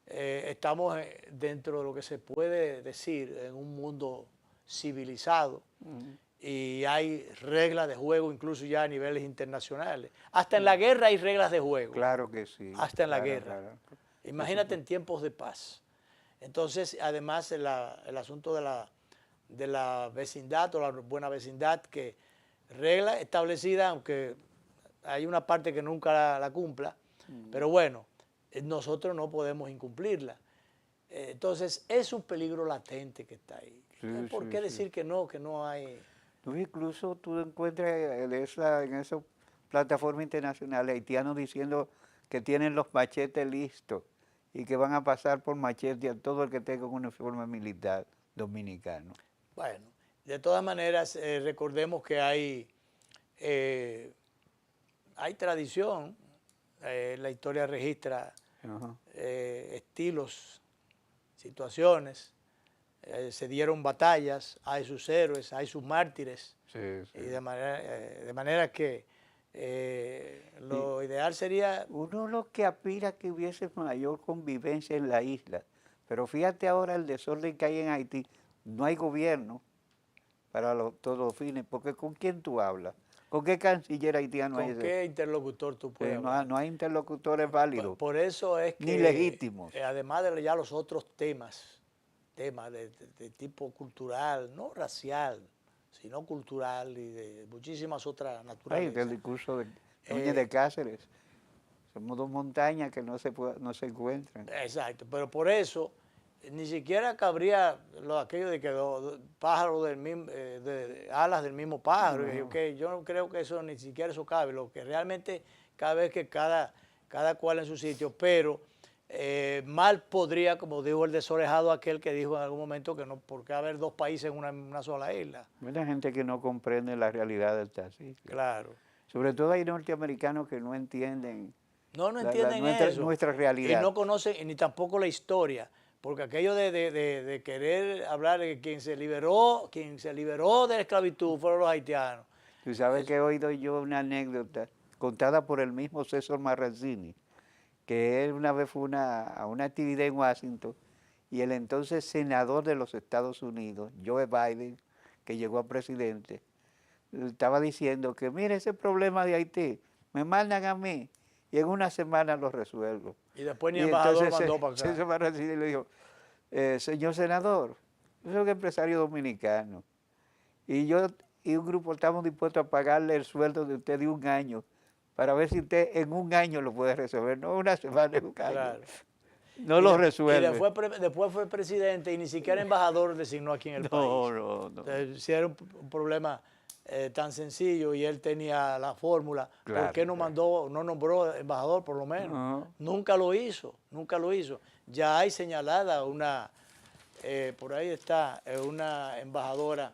estamos dentro de lo que se puede decir en un mundo civilizado. Y hay reglas de juego incluso ya a niveles internacionales. Hasta en la guerra hay reglas de juego. Claro que sí. Hasta en la guerra. Claro. Imagínate en tiempos de paz. Entonces, además, el asunto de la vecindad o la buena vecindad, que regla establecida, aunque hay una parte que nunca la cumpla, pero bueno, nosotros no podemos incumplirla. Entonces, es un peligro latente que está ahí. ¿Por qué decir que no hay...? Incluso tú encuentras en esas plataformas internacionales haitianos diciendo que tienen los machetes listos y que van a pasar por machete a todo el que tenga un uniforme militar dominicano. Bueno, de todas maneras, recordemos que hay tradición, la historia registra estilos, situaciones. Se dieron batallas, hay sus héroes, hay sus mártires, y de manera que lo ideal sería... Uno lo que aspira que hubiese mayor convivencia en la isla, pero fíjate ahora el desorden que hay en Haití, no hay gobierno para todos los fines, porque ¿con quién tú hablas? ¿Con qué canciller haitiano hay? ¿Con qué interlocutor tú puedes hablar? No hay interlocutores válidos. Por eso es que... Ni legítimos. Además de ya los otros temas de tipo cultural, no racial, sino cultural y de muchísimas otras naturalezas. El discurso de Núñez de Cáceres. Somos 2 montañas que no se encuentran. Exacto, pero por eso ni siquiera cabría aquello de que pájaros del mismo, alas del mismo pájaro. Yo no creo que eso ni siquiera eso cabe. Lo que realmente cabe es que cada cual en su sitio, pero mal podría, como dijo el desorejado aquel que dijo en algún momento que no, ¿por qué haber dos países en una sola isla? Hay gente que no comprende la realidad del taxista. Claro. Sobre todo hay norteamericanos que no entienden. No entienden eso. Nuestra realidad. Y no conocen ni tampoco la historia. Porque aquello de querer hablar de que quien se liberó de la esclavitud fueron los haitianos. Tú sabes que he oído yo una anécdota contada por el mismo César Marrazzini, que él una vez fue a una actividad en Washington y el entonces senador de los Estados Unidos, Joe Biden, que llegó a presidente, estaba diciendo que mire ese problema de Haití, me mandan a mí y en una semana lo resuelvo. Y después ni embajador mandó para acá. César Marrazzini le dijo, señor senador, yo soy un empresario dominicano y yo y un grupo estamos dispuestos a pagarle el sueldo de usted de un año para ver si usted en un año lo puede resolver, no una semana, en un año. Claro. No lo resuelve. Y después fue presidente y ni siquiera embajador designó aquí en el país. No. Entonces, si era un problema tan sencillo y él tenía la fórmula, claro, ¿por qué no nombró embajador por lo menos? No. Nunca lo hizo. Ya hay señalada por ahí está, una embajadora.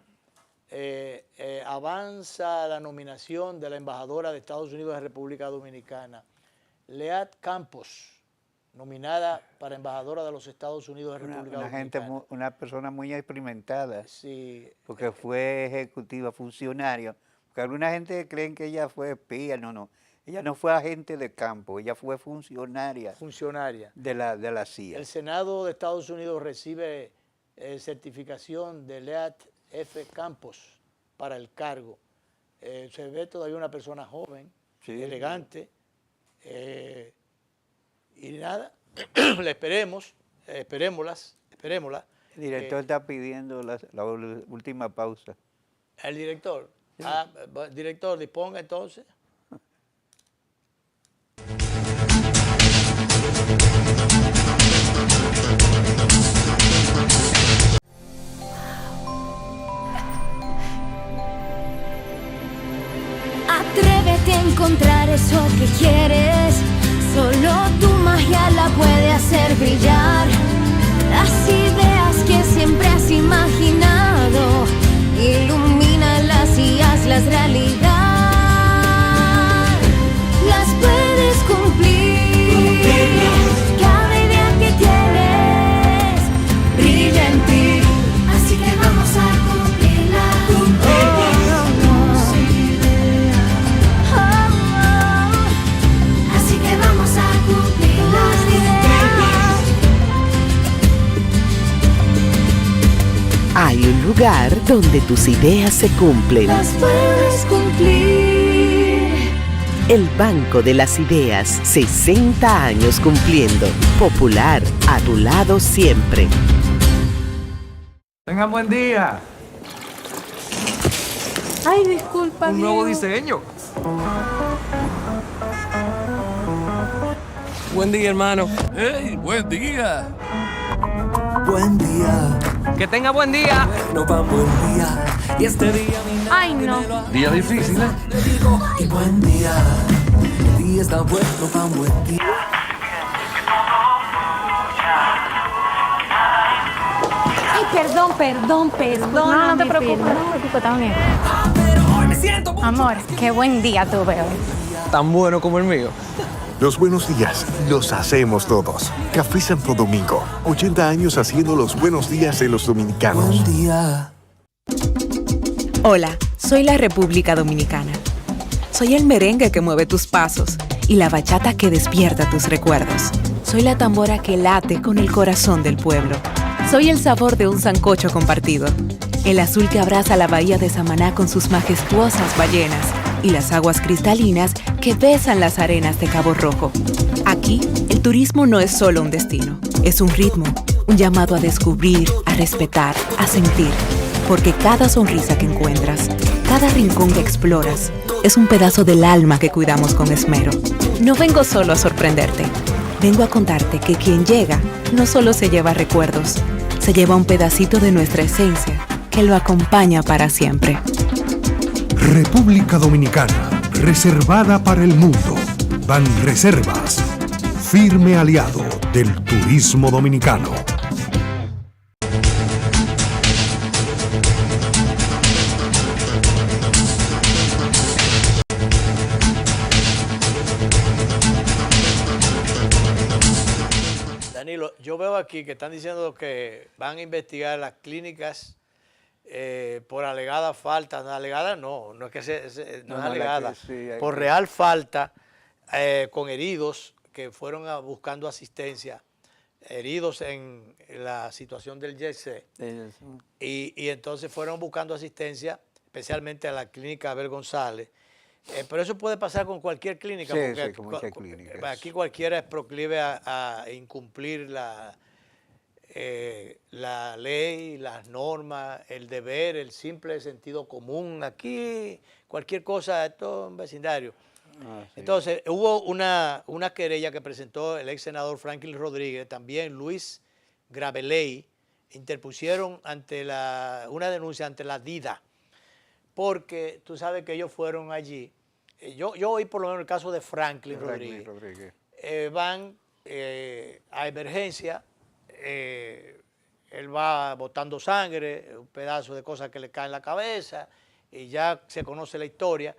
Avanza la nominación de la embajadora de Estados Unidos en República Dominicana, Leat Campos, nominada para embajadora de los Estados Unidos en República Dominicana. Una persona muy experimentada, sí, porque fue ejecutiva, funcionaria, porque alguna gente creen que ella fue espía, no, ella no fue agente de campo, ella fue funcionaria. De la CIA. El Senado de Estados Unidos recibe certificación de Leat F. Campos para el cargo. Se ve todavía una persona joven, sí, elegante, y nada, le esperémosla. El director está pidiendo la última pausa. ¿El director? Sí. Director, disponga entonces. Atrévete a encontrar eso que quieres. Solo tu magia la puede hacer brillar. Las ideas que siempre has imaginado, ilumínalas y hazlas realidad. Las puedes cumplir. Cada idea que tienes brilla en ti. Así que vamos a cumplirla. Hay un lugar donde tus ideas se cumplen. Las puedes cumplir. El Banco de las Ideas, 60 años cumpliendo. Popular, a tu lado siempre. Tengan buen día. Ay, disculpa. Un nuevo diseño. Buen día, hermano. ¡Hey, buen día! Buen día. Que tenga buen día. No va buen día. Y este día ay, no. Día difícil, ¿eh? Y buen día. El día está bueno, va buen día. Ay, perdón. No te preocupes, está bien. Pero hoy me siento mucho. Amor, qué buen día tuve hoy. Tan bueno como el mío. Los buenos días los hacemos todos. Café Santo Domingo, 80 años haciendo los buenos días de los dominicanos. Buen día. Hola, soy la República Dominicana. Soy el merengue que mueve tus pasos y la bachata que despierta tus recuerdos. Soy la tambora que late con el corazón del pueblo. Soy el sabor de un sancocho compartido, el azul que abraza la bahía de Samaná con sus majestuosas ballenas y las aguas cristalinas que besan las arenas de Cabo Rojo. Aquí, el turismo no es solo un destino, es un ritmo, un llamado a descubrir, a respetar, a sentir. Porque cada sonrisa que encuentras, cada rincón que exploras, es un pedazo del alma que cuidamos con esmero. No vengo solo a sorprenderte, vengo a contarte que quien llega no solo se lleva recuerdos, se lleva un pedacito de nuestra esencia que lo acompaña para siempre. República Dominicana, reservada para el mundo. Banreservas, firme aliado del turismo dominicano. Danilo, yo veo aquí que están diciendo que van a investigar las clínicas por alegada falta. No, alegada no es que no es alegada. Por real falta con heridos que fueron buscando asistencia, heridos en la situación del Jet-C. Y entonces fueron buscando asistencia, especialmente a la clínica Abel González. Pero eso puede pasar con cualquier clínica, porque con muchas clínicas. Aquí cualquiera es proclive a incumplir la ley, las normas, el deber, el simple sentido común. Aquí cualquier cosa, esto es un vecindario. Entonces, hubo una querella que presentó el ex senador Franklin Rodríguez, también Luis Graveley, interpusieron una denuncia ante la DIDA, porque tú sabes que ellos fueron allí. Yo oí por lo menos el caso de Franklin Rodríguez. Van a emergencia, él va botando sangre, un pedazo de cosas que le caen en la cabeza, y ya se conoce la historia,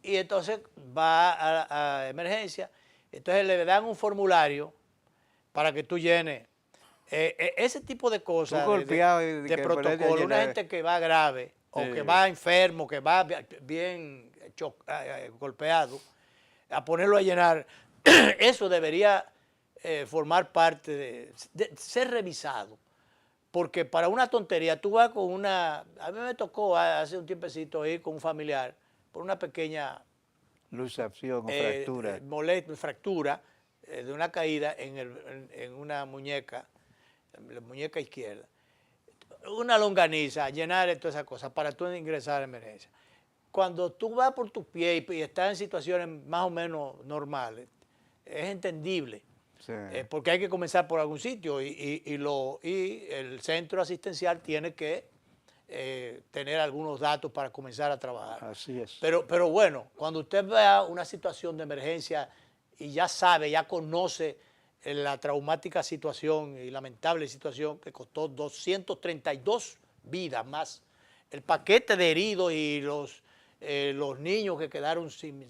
y entonces va a emergencia, entonces le dan un formulario para que tú llenes ese tipo de cosas, de protocolo, una gente que va grave, o que va enfermo, que va bien golpeado, a ponerlo a llenar, eso debería formar parte de ser revisado, porque para una tontería, tú vas con a mí me tocó hace un tiempecito ir con un familiar por una pequeña luxación o fractura de una caída en una muñeca, la muñeca izquierda, una longaniza, llenar todas esas cosas para tú ingresar a emergencia. Cuando tú vas por tus pies y estás en situaciones más o menos normales, es entendible, porque hay que comenzar por algún sitio y el centro asistencial tiene que tener algunos datos para comenzar a trabajar. Así es. Pero bueno, cuando usted vea una situación de emergencia y ya sabe, ya conoce la traumática situación y lamentable situación que costó 232 vidas más, el paquete de heridos y los niños que quedaron sin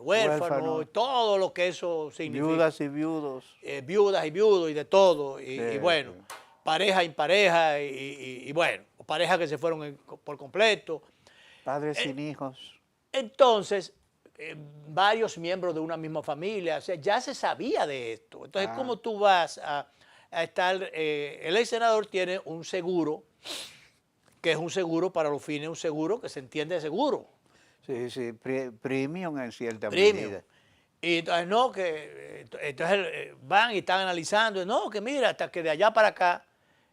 huérfanos, todo lo que eso significa. Viudas y viudos. Viudas y viudos y de todo. Y bueno, pareja, impareja y bueno, parejas que se fueron por completo. Padres sin hijos. Entonces, varios miembros de una misma familia, o sea, ya se sabía de esto. Entonces, ¿cómo tú vas a estar? El ex senador tiene un seguro, que es un seguro para los fines, un seguro que se entiende de seguro. Sí, premium en cierta medida. Y entonces, entonces van y están analizando, no, que mira, hasta que de allá para acá,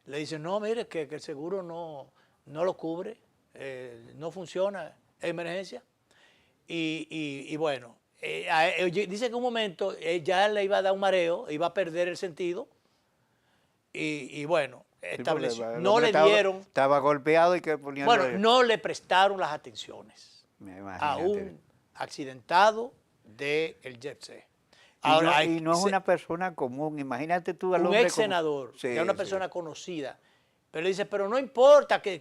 le dicen, no, mire, que el seguro no lo cubre, no funciona en emergencia. Y bueno, dice que un momento ya le iba a dar un mareo, iba a perder el sentido, y bueno, estableció. No le dieron. Estaba golpeado y que ponían. Bueno, no le prestaron las atenciones a un accidentado del Jet-C. Ahora, y no es una persona común, imagínate tú al hombre. Un ex senador, que es una persona conocida, pero le dice, pero no importa, que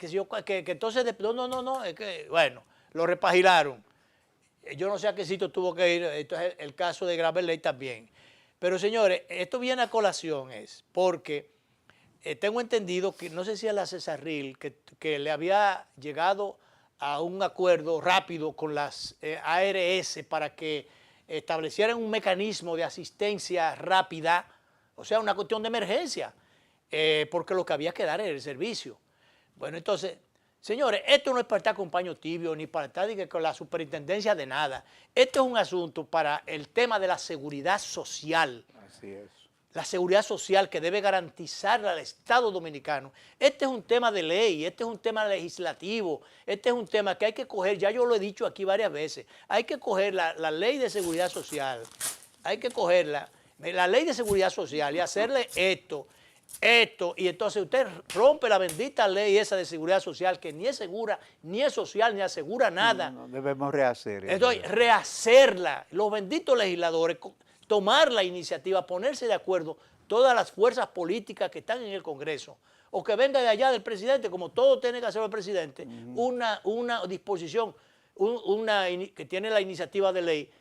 entonces, no, es que, bueno, lo repagilaron. Yo no sé a qué sitio tuvo que ir, esto es el caso de Graveley también. Pero señores, esto viene a colación porque tengo entendido que, no sé si a la Cesarril, que le había llegado a un acuerdo rápido con las ARS para que establecieran un mecanismo de asistencia rápida, o sea, una cuestión de emergencia, porque lo que había que dar era el servicio. Bueno, entonces, señores, esto no es para estar con paño tibio, ni para estar con la superintendencia de nada. Esto es un asunto para el tema de la seguridad social. Así es. La seguridad social que debe garantizar al Estado dominicano. Este es un tema de ley, este es un tema legislativo, este es un tema que hay que coger, ya yo lo he dicho aquí varias veces, hay que coger la ley de seguridad social, hay que cogerla, la ley de seguridad social y hacerle esto, y entonces usted rompe la bendita ley esa de seguridad social que ni es segura, ni es social, ni asegura nada. No, debemos rehacer. Entonces, rehacerla, los benditos legisladores. tomar la iniciativa, ponerse de acuerdo todas las fuerzas políticas que están en el Congreso, o que venga de allá del presidente, como todo tiene que hacer el presidente, una disposición, que tiene la iniciativa de ley,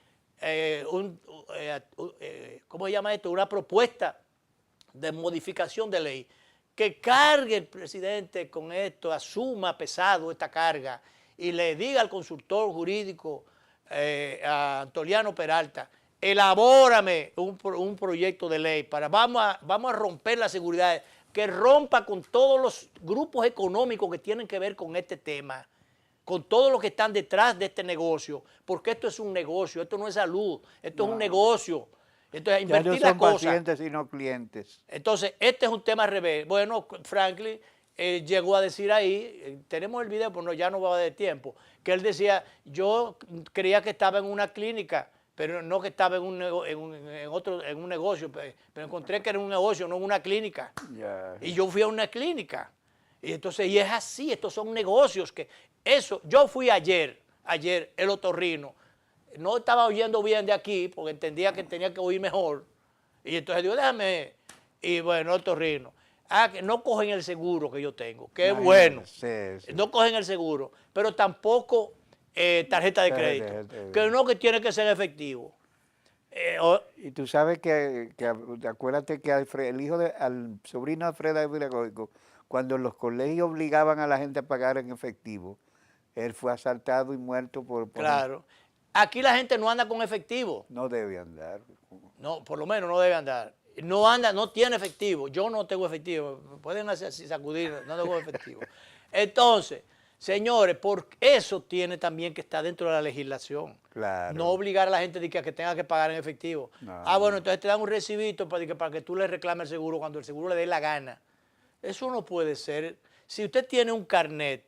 ¿cómo se llama esto? Una propuesta de modificación de ley, que cargue el presidente con esto, asuma pesado esta carga y le diga al consultor jurídico, a Antoliano Peralta, elabórame un proyecto de ley vamos a romper la seguridad, que rompa con todos los grupos económicos que tienen que ver con este tema, con todos los que están detrás de este negocio, porque esto es un negocio, esto no es salud, esto es un negocio. Entonces, ya invertir no las son cosas. pacientes sino clientes. Entonces, este es un tema al revés. Bueno, Franklin llegó a decir ahí, tenemos el video, pero ya no va de tiempo, que él decía, yo creía que estaba en una clínica, pero no que estaba en un negocio, pero encontré que era un negocio, no una clínica. Y yo fui a una clínica. Y entonces, y es así, estos son negocios que yo fui ayer, el otorrino, no estaba oyendo bien de aquí, porque entendía que tenía que oír mejor. Y entonces digo, déjame, y bueno, el otorrino. Que no cogen el seguro que yo tengo, que es bueno. No cogen el seguro, pero tampoco tarjeta de crédito, que tiene que ser efectivo. Y tú sabes que acuérdate que el hijo al sobrino de Alfredo Ávila, cuando los colegios obligaban a la gente a pagar en efectivo, él fue asaltado y muerto por... Claro. Aquí la gente no anda con efectivo. No debe andar. No, por lo menos no debe andar. No anda, no tiene efectivo. Yo no tengo efectivo. Pueden hacer así, sacudir, no tengo efectivo. Entonces, señores, por eso tiene también que estar dentro de la legislación. Claro. No obligar a la gente a que tenga que pagar en efectivo. No. Bueno, entonces te dan un recibito para que tú le reclames el seguro cuando el seguro le dé la gana. Eso no puede ser. Si usted tiene un carnet,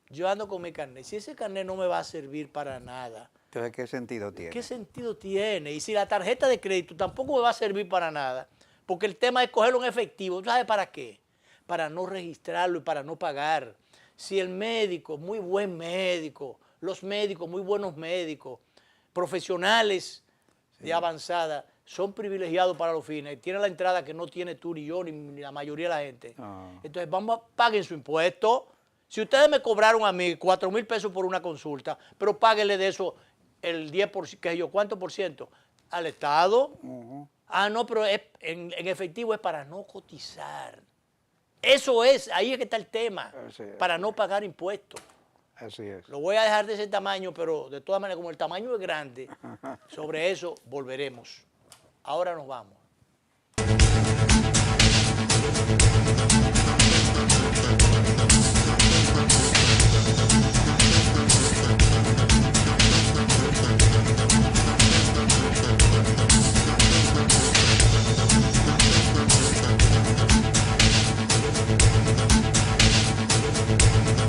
yo ando con mi carnet, si ese carnet no me va a servir para nada. Entonces, ¿qué sentido tiene? ¿Qué sentido tiene? Y si la tarjeta de crédito tampoco me va a servir para nada, porque el tema es cogerlo en efectivo. ¿Tú sabes para qué? Para no registrarlo y para no pagar. Si el médico, muy buen médico, los médicos, muy buenos médicos, profesionales de avanzada, son privilegiados para los fines, tienen la entrada que no tiene tú ni yo ni la mayoría de la gente. Entonces, paguen su impuesto. Si ustedes me cobraron a mí 4,000 pesos por una consulta, pero páguenle de eso el 10%, ¿qué sé yo? ¿Cuánto por ciento? Al Estado. No, pero en efectivo es para no cotizar. Eso es, ahí es que está el tema, para no pagar impuestos. Así es. Lo voy a dejar de ese tamaño, pero de todas maneras, como el tamaño es grande, sobre eso volveremos. Ahora nos vamos.